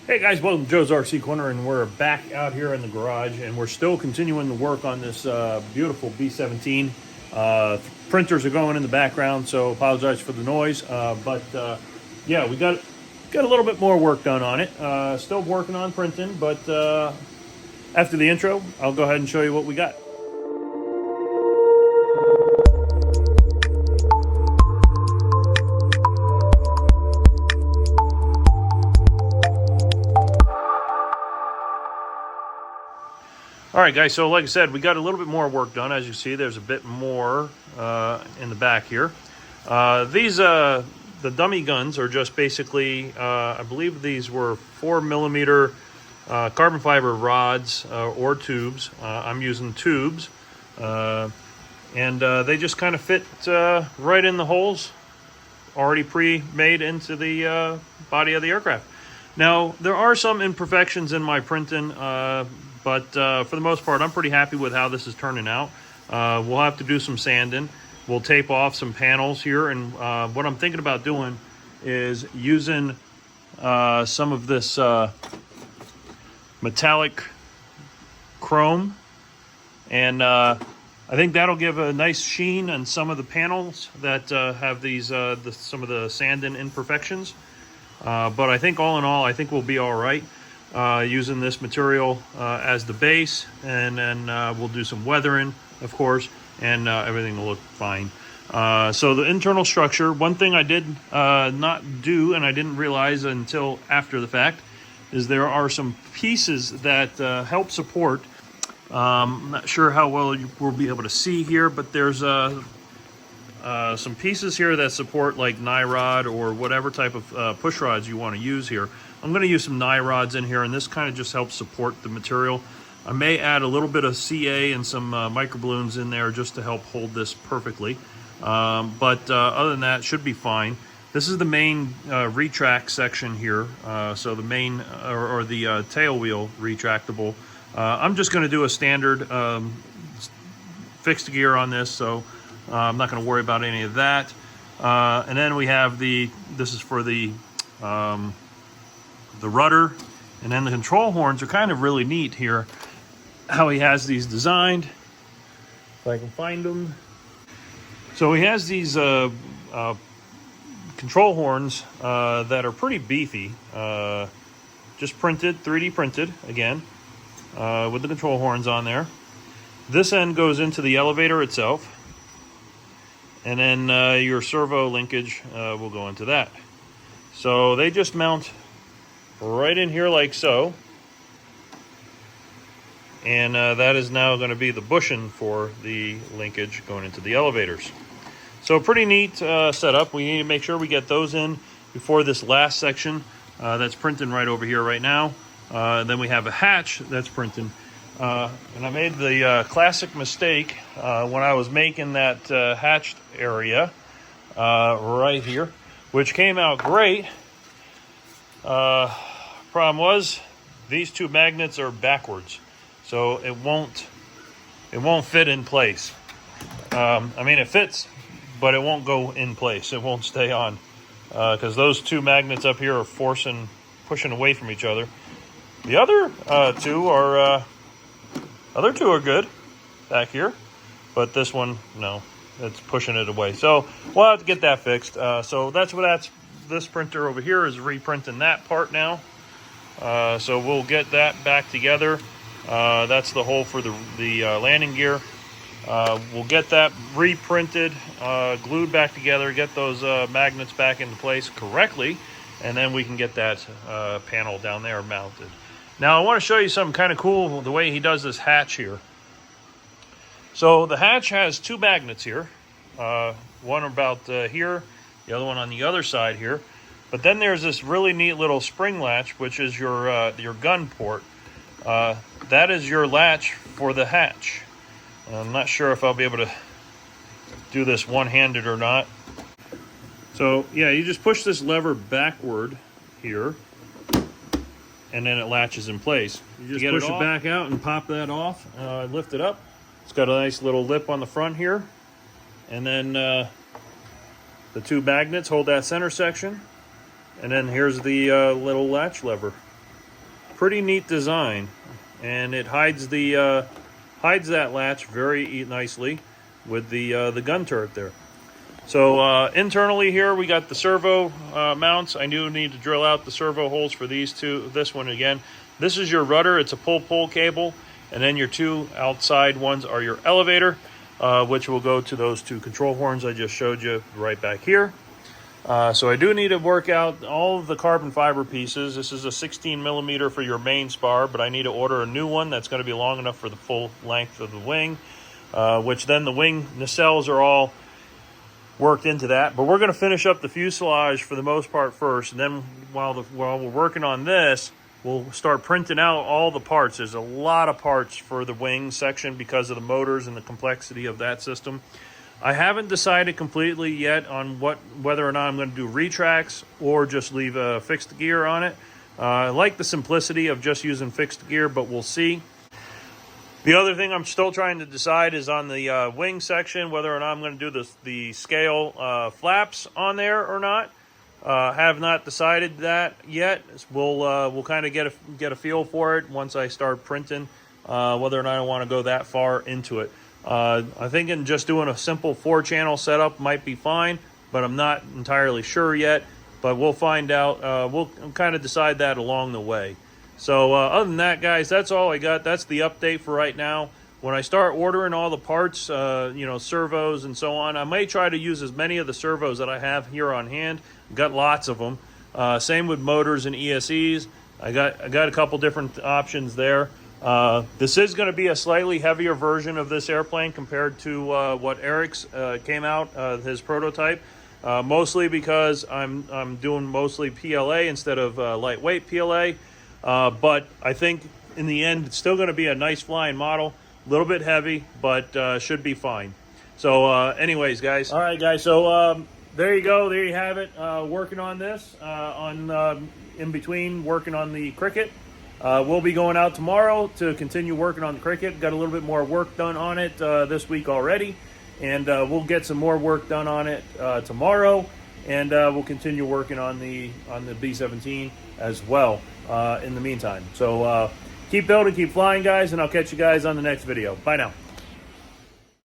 Hey guys, welcome to Joe's RC Corner, and we're back out here in the garage, and we're still continuing the work on this beautiful B17. Printers are going in the background, so apologize for the noise. Yeah, we got a little bit more work done on it. Still working on printing, but after the intro, I'll go ahead and show you what we got. All right, guys, so like I said, we got a little bit more work done. As you see, there's a bit more in the back here. The dummy guns are just basically, I believe these were 4mm carbon fiber rods or tubes. I'm using tubes. And they just kind of fit right in the holes, already pre-made into the body of the aircraft. Now, there are some imperfections in my printing, but for the most part, I'm pretty happy with how this is turning out. We'll have to do some sanding. We'll tape off some panels here, and what I'm thinking about doing is using some of this metallic chrome, and I think that'll give a nice sheen on some of the panels that have these some of the sanding imperfections. But I think all in all, I think we'll be all right using this material as the base, and then we'll do some weathering, of course, and everything will look fine. So the internal structure, one thing I did not do, and I didn't realize until after the fact, is there are some pieces that help support. I'm not sure how well you will be able to see here, but there's some pieces here that support like Nyrod or whatever type of push rods you want to use here. I'm going to use some Nyrods in here, and this kind of just helps support the material. I may add a little bit of CA and some microballoons in there just to help hold this perfectly. But other than that, should be fine. This is the main retract section here. So the main or the tail wheel retractable. I'm just going to do a standard fixed gear on this, so I'm not going to worry about any of that. And then we have this is for the rudder, and then the control horns are kind of really neat here, how he has these designed, if I can find them. So he has these control horns that are pretty beefy, just printed, 3D printed again, with the control horns on there. This end goes into the elevator itself, and then your servo linkage will go into that. So they just mount right in here like so, and that is now going to be the bushing for the linkage going into the elevators. So pretty neat setup. We need to make sure we get those in before this last section that's printing right over here right now. Then we have a hatch that's printing. And I made the classic mistake when I was making that hatched area right here, which came out great. Problem was, these two magnets are backwards, so it won't fit in place. I mean, it fits, but it won't go in place. It won't stay on because those two magnets up here are pushing away from each other. The other two are good back here, but this one, no, it's pushing it away. So we'll have to get that fixed. So this printer over here is reprinting that part now. So we'll get that back together. That's the hole for the landing gear. We'll get that reprinted, glued back together, get those magnets back into place correctly, and then we can get that panel down there mounted. Now I want to show you something kind of cool, the way he does this hatch here. So the hatch has two magnets here, one about here, the other one on the other side here. But then there's this really neat little spring latch, which is your gun port. That is your latch for the hatch. I'm not sure if I'll be able to do this one-handed or not. So yeah, you just push this lever backward here, and then it latches in place. You just push it back out and pop that off, lift it up. It's got a nice little lip on the front here, and then the two magnets hold that center section, and then here's the little latch lever. pretty neat design, and it hides the hides that latch very nicely with the gun turret there. So internally here we got the servo mounts. I do need to drill out the servo holes for these two. This one again. This is your rudder. It's a pull cable, and then your two outside ones are your elevator, which will go to those two control horns I just showed you right back here. So I do need to work out all of the carbon fiber pieces. This is a 16 millimeter for your main spar, but I need to order a new one that's going to be long enough for the full length of the wing, which then the wing nacelles are all worked into that. But we're going to finish up the fuselage for the most part first, and then while we're working on this, we'll start printing out all the parts. There's a lot of parts for the wing section because of the motors and the complexity of that system. I haven't decided completely yet on whether or not I'm going to do retracts or just leave a fixed gear on it. I like the simplicity of just using fixed gear, but we'll see. The other thing I'm still trying to decide is on the wing section, whether or not I'm going to do the scale flaps on there or not. Have not decided that yet. We'll kind of get a feel for it once I start printing, whether or not I want to go that far into it. I think in just doing a simple 4-channel setup might be fine, but I'm not entirely sure yet. But we'll find out. We'll kind of decide that along the way. So other than that, guys, that's all I got. That's the update for right now. When I start ordering all the parts, servos and so on, I may try to use as many of the servos that I have here on hand. Got lots of them. Same with motors and ESCs. I got a couple different options there. This is going to be a slightly heavier version of this airplane compared to what Eric's came out, his prototype. Mostly because I'm doing mostly PLA instead of lightweight PLA. But I think in the end, it's still going to be a nice flying model. A little bit heavy, but should be fine. So anyways, guys. All right, guys. So there you go. There you have it. Working on this in between working on the Cricket. We'll be going out tomorrow to continue working on the Cricket. Got a little bit more work done on it this week already. And we'll get some more work done on it tomorrow. And we'll continue working on the B-17 as well in the meantime. So keep building, keep flying, guys, and I'll catch you guys on the next video. Bye now.